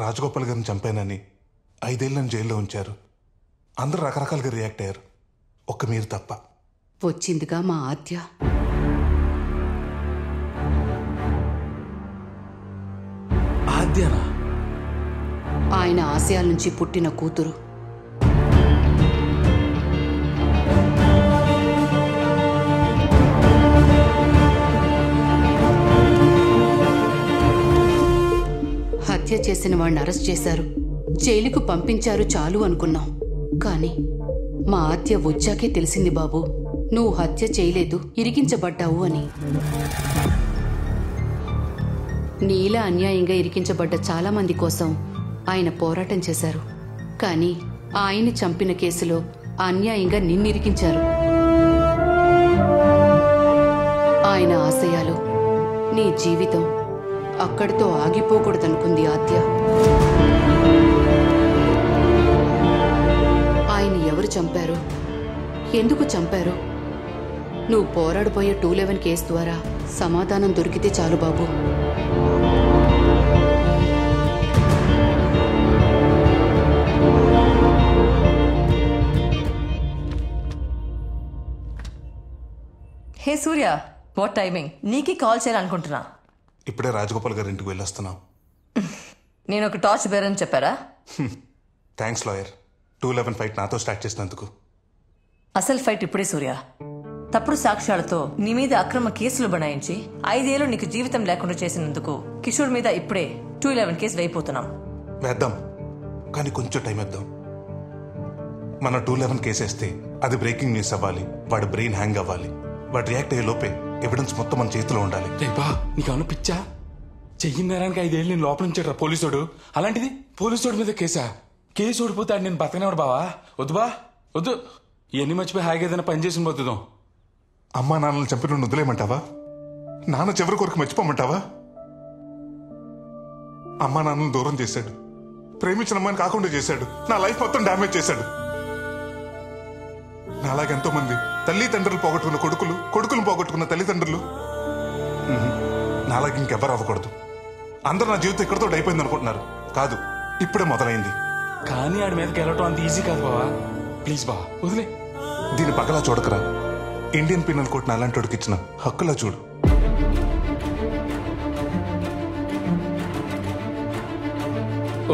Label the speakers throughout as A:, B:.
A: రాజగోపాల్ గారిని చంపానని 5 ఏళ్ళని జైల్లో ఉంచారు. అందరూ రకరకాలుగా రియాక్ట్ అయ్యారు, ఒక్క మీరు తప్ప.
B: వచ్చిందిగా మా ఆద్య.
C: ఆద్యనా?
B: ఆయన ఆశయాల నుంచి పుట్టిన కూతురు. హత్య చేసిన వాడిని అరెస్ట్ చేశారు, జైలుకు పంపించారు, చాలు అనుకున్నాం. కానీ మా ఆద్య వచ్చాకే తెలిసింది బాబు, నువ్వు హత్య చేయలేదు, ఇరికించబడ్డావు అని. నీలా అన్యాయంగా ఇరికించబడ్డ చాలా మంది కోసం ఆయన పోరాటం చేశారు. కానీ ఆయన్ని చంపిన కేసులో అన్యాయంగా నిన్నిరికించారు. ఆయన ఆశయాలు, నీ జీవితం అక్కడితో ఆగిపోకూడదనుకుంది ఆద్య. ఆయన ఎవరు చంపారు, ఎందుకు చంపారు, నువ్వు పోరాడిపోయే 211 కేసు ద్వారా సమాధానం దొరికితే చాలు బాబు.
D: హే సూర్య, వాట్ టైమింగ్? నీకి కాల్ చేయాలనుకుంటున్నా.
A: ఇప్పుడే రాజగోపాల్ గారి ఇంటికి వెళ్ళొస్తున్నాం.
D: నేను ఒక టార్చ్ బేర్ అని చెప్పారా?
A: థ్యాంక్స్ లాయర్, 211 ఫైట్ నాతో స్టార్ట్ చేసినందుకు.
D: అసలు ఫైట్ ఇప్పుడే సూర్య. తప్పుడు సాక్ష్యాలతో నీ మీద అక్రమ కేసులు బనాయించి 5 ఏళ్ళు నీకు జీవితం లేకుండా చేసినందుకు కిషోర్ మీద ఇప్పుడే 211 కేసు వేయిపోతున్నాం.
A: వేద్దాం, కానీ కొంచెం టైం వేద్దాం. మన 211 కేసు వేస్తే అది బ్రేకింగ్ న్యూస్ అవ్వాలి, వాడి బ్రెయిన్ హ్యాంగ్ అవ్వాలి, వాడు రియాక్ట్ అయ్యే లోపే ఎవిడెన్స్ మొత్తం మన చేతిలో ఉండాలి.
C: రేపా నీకు పిచ్చా? చెయ్యి నేరానికి 5 ఏళ్ళు నేను లోపల ఉంచాడు పోలీసోడు. అలాంటిది పోలీసోడి మీద కేసు ఓడిపోతే నేను బతకనేవాడు బావా. వద్దు బా, వద్దు. ఇవన్నీ మర్చిపోయి హాయిగా ఏదైనా పని చేసి పోతుందాం.
A: అమ్మా నాన్నలు చంపి నువ్వు వదిలేయమంటావా? నాన్న చివరి కొరకు మర్చిపోమంటావా? అమ్మా నాన్నను దూరం చేశాడు, ప్రేమించిన అమ్మాయిని కాకుండా చేశాడు, నా లైఫ్ మొత్తం డ్యామేజ్ చేశాడు. నాలాగెంతో మంది తల్లిదండ్రులు పోగొట్టుకున్న కొడుకులు పోగొట్టుకున్న తల్లిదండ్రులు. నాలాగే ఇంకెవ్వరు అవ్వకూడదు. అందరూ నా జీవితం ఇక్కడితో అయిపోయింది అనుకుంటున్నారు. కాదు, ఇప్పుడే మొదలైంది.
C: కానీ ఆడి మీద గెలవటం అంత ఈజీ కాదు బావా. ప్లీజ్ బా, వదిలే.
A: దీని పగలా చూడకరా, ఇండియన్ పిన్నల్ కోర్టును అలాంటి వాడికి ఇచ్చిన హక్కులా చూడు.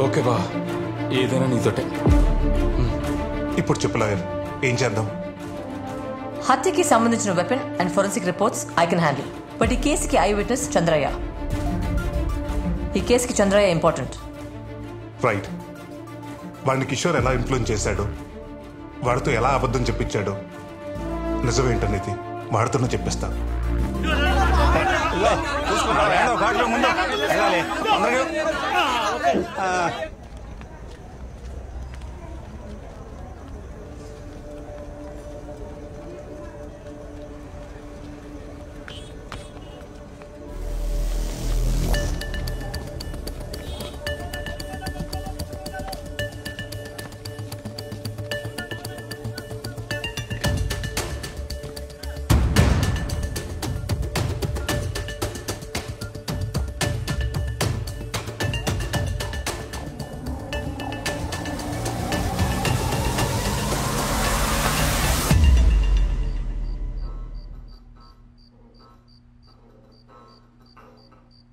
C: ఓకే బా, ఏదైనా నీతోటే.
A: ఇప్పుడు చెప్పు లాయర్, ఏం చేద్దాం?
D: హత్యకి సంబంధించిన weapon and forensic reports I can handle. But ఈ కేసుకి ఐ విట్నెస్ చంద్రయ్య. ఈ కేసుకి చంద్రయ్య ఇంపార్టెంట్.
A: రైట్. వాడిని కిషోర్ ఎలా ఇన్ఫ్లుయెన్స్ చేశాడో, వాడితో ఎలా అబద్ధం చెప్పించాడో, నిజమేంటనేది వాడితోనే చెప్పిస్తా.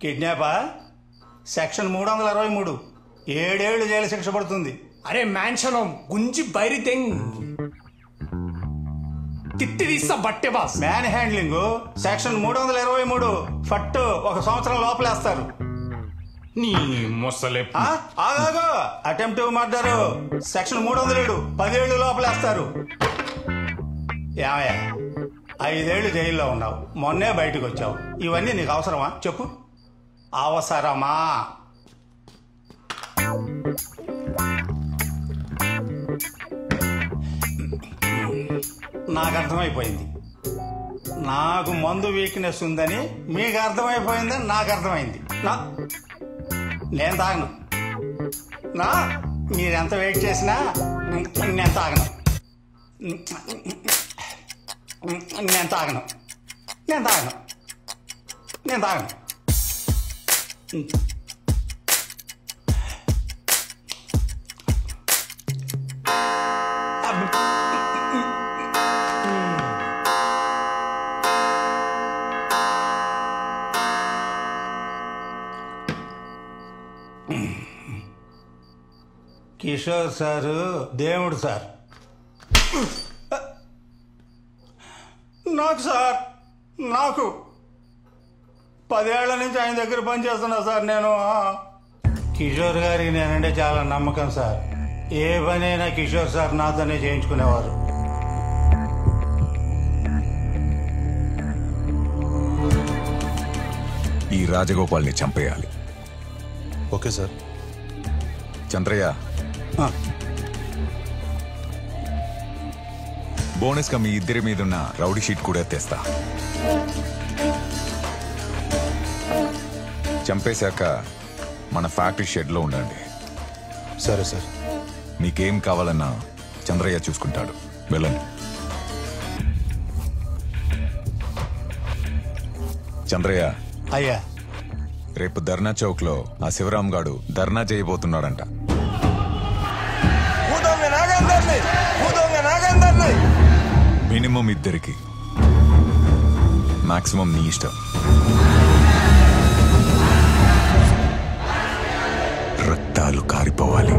E: కిడ్నాపా? సెక్షన్ 323, 7 ఏళ్ళు జైలు శిక్ష పడుతుంది.
F: అరే మ్యాన్షనం గుంజి బైరి తెంగ్ తిట్టి తీస్తా బట్టే బాస్.
E: మ్యాన్ హ్యాండ్లింగ్ సెక్షన్ 323 ఫట్టు 1 సంవత్సరం లోపలేస్తారు.
C: నీ ముసలే
E: ఆగాగో, అటెంప్ట్ మర్డర్ సెక్షన్ 307 10 ఏళ్ళు లోపలేస్తారు. ఏమయ్యా, 5 ఏళ్ళు జైల్లో ఉన్నావు, మొన్నే బయటకు వచ్చావు. ఇవన్నీ నీకు అవసరమా చెప్పు? అవసరమా? నాకు అర్థమైపోయింది. నాకు మందు వీక్నెస్ ఉందని మీకు అర్థమైపోయిందని నాకు అర్థమైంది. నేను తాగను. మీరెంత వెయిట్ చేసినా నేను తాగను. నేను తాగను. నేను తాగను. నేను తాగను. కిషోర్ సారు దేవుడు సార్. నాకు సార్, నాకు 10 ఏళ్ల నుంచి ఆయన దగ్గర పనిచేస్తున్నా సార్ నేను. కిషోర్ గారికి నేనంటే చాలా నమ్మకం సార్. ఏ పనైనా కిషోర్ సార్ నాతోనే చేయించుకునేవారు.
G: ఈ రాజగోపాల్ని చంపేయాలి.
A: Okay sir.
G: చంద్రయ్య, బోనస్ గా మీ ఇద్దరి మీదున్న రౌడీ షీట్ కూడా తెస్తా. చంపేశాక మన ఫ్యాక్టరీ షెడ్ లో ఉండండి.
A: సరే సార్.
G: మీకేం కావాలన్నా చంద్రయ్య చూసుకుంటాడు. వెళ్ళండి. చంద్రయ్య,
E: అయ్యా,
G: రేపు ధర్నా చౌక్ లో ఆ శివరాం గాడు ధర్నా చేయబోతున్నాడంట. మినిమం ఇద్దరికి, మాక్సిమం నీ ఇష్టం. రక్తాలు కారిపోవాలి.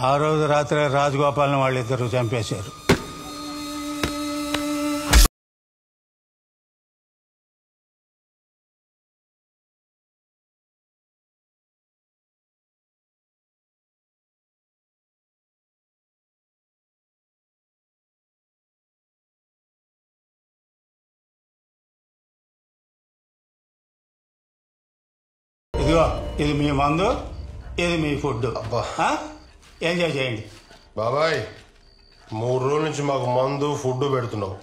E: ఆ రోజు రాత్రి రాజగోపాల్ని వాళ్ళిద్దరూ చంపేశారు. ఇదిగో, ఇది మీ మందు, ఇది మీ ఫుడ్. ఎంజాయ్ చేయండి.
H: బాబాయ్, 3 రోజుల నుంచి మాకు మందు ఫుడ్ పెడుతున్నావు.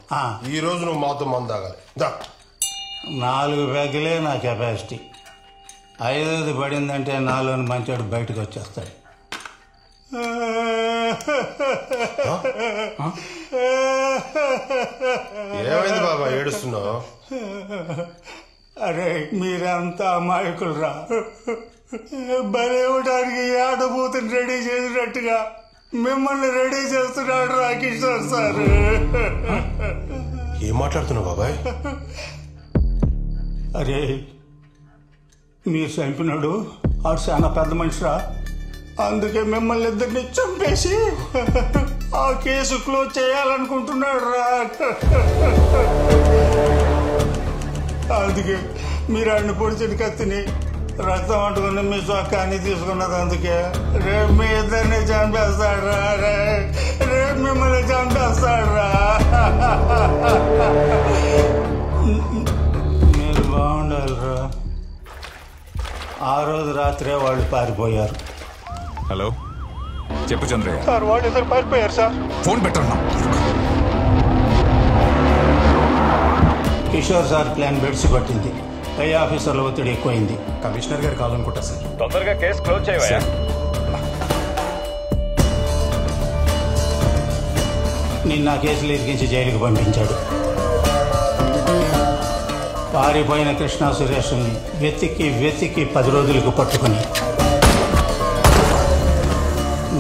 H: ఈ రోజు నువ్వు మాతో మందు తాగాలి.
E: 4 బ్యాగులే నా కెపాసిటీ. 5ది పడిందంటే నాలోని మంచోడు బయటకు వచ్చేస్తాడు.
H: ఏమైంది బాబా ఏడుస్తున్నావు?
E: అరే, మీరంతా అమాయకులు రా. బలేవడానికి ఆడబోతుని రెడీ చేసినట్టుగా మిమ్మల్ని రెడీ చేస్తున్నాడు రా కిషోర్ సార్.
H: ఏం మాట్లాడుతున్నావు బాబాయ్?
E: అరే, మీరు చంపినాడు ఆడు చాలా పెద్ద మనిషిరా. అందుకే మిమ్మల్ని ఇద్దరిని చంపేసి ఆ కేసు క్లోజ్ చేయాలనుకుంటున్నాడు రా. అందుకే మీరు ఆడిని పొడిచిన కత్తిని రక్తం అంటుకుని మీ చొక్కాన్ని తీసుకున్నది. అందుకే రేపు మీ ఇద్దరిని చంపేస్తాడ్రా. రేపు మిమ్మల్ని చంపేస్తాడ్రా. మీరు బాగుండాలిరా. ఆ రోజు రాత్రే వాళ్ళు పారిపోయారు.
G: హలో, చెప్పు చంద్రయ్య.
E: సార్, వాళ్ళు ఇద్దరు పారిపోయారు సార్.
G: ఫోన్ పెట్టన్నా.
E: కిషోర్ సార్ ప్లాన్ బెడ్స్ పట్టింది. పై ఆఫీసర్ల ఒత్తిడి ఎక్కువైంది.
A: కమిషనర్ గారు కావాలనుకుంటా సార్.
G: తొందరగా కేసు క్లోజ్ చేయవా.
E: నిన్న కేసులు ఇరికించి జైలుకు పంపించాడు. పారిపోయిన కృష్ణా సురేష్ని వెతికి 10 రోజులకు పట్టుకుని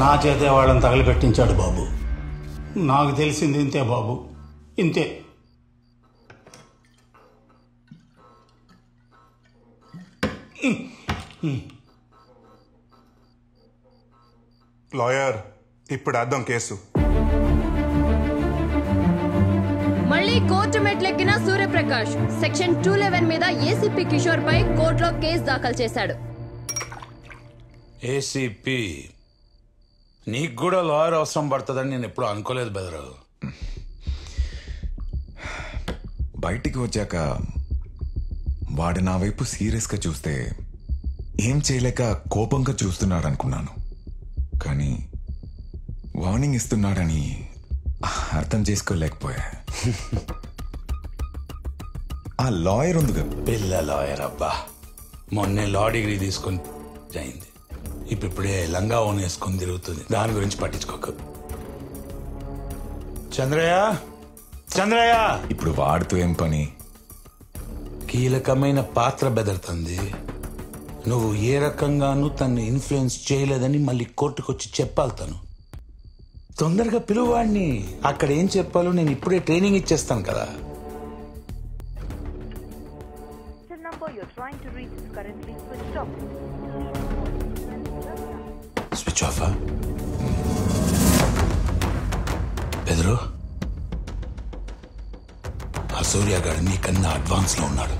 E: నా చేతే వాళ్ళని తగలబెట్టించాడు బాబు. నాకు తెలిసింది ఇంతే బాబు, ఇంతే.
A: లాయర్, ఇప్పుడు వేద్దాం కేసు.
I: మళ్ళీ కోర్టు మెట్లెక్కిన సూర్యప్రకాష్ సెక్షన్ 211 మీద ఏసీపీ కిషోర్ పై కోర్టులో కేసు దాఖలు చేశాడు.
C: ఏసీపీ, నీకు కూడా లాయర్ అవసరం పడుతుందని నేను ఎప్పుడు అనుకోలేదు బెదరు.
G: బయటికి వచ్చాక వాడు నా వైపు సీరియస్గా చూస్తే ఏం చేయలేక కోపంగా చూస్తున్నాడు అనుకున్నాను. కానీ వార్నింగ్ ఇస్తున్నాడని అర్థం చేసుకోలేకపోయా. ఆ లాయర్ ఉందిగా,
C: పిల్ల లాయర్ అబ్బా, మొన్నే లా డిగ్రీ తీసుకొని అయింది. ఇప్పుడే లంగా ఓన్ వేసుకొని తిరుగుతుంది. దాని గురించి పట్టించుకోకు. చంద్రయ్య,
J: చంద్రయ్య
G: ఇప్పుడు వాడుతూ ఏం పని?
J: కీలకమైన పాత్ర బెదరుతుంది. నువ్వు ఏ రకంగానూ తన్ని ఇన్ఫ్లుయెన్స్ చేయలేదని మళ్ళీ కోర్టుకొచ్చి చెప్పాలి. తను తొందరగా పిలువాడిని. అక్కడ ఏం చెప్పాలో నేను ఇప్పుడే ట్రైనింగ్ ఇచ్చేస్తాను కదా. Switch off. బెదరు, ఆ సూర్యగాడు నీకన్నా అడ్వాన్స్ లో ఉన్నాడు.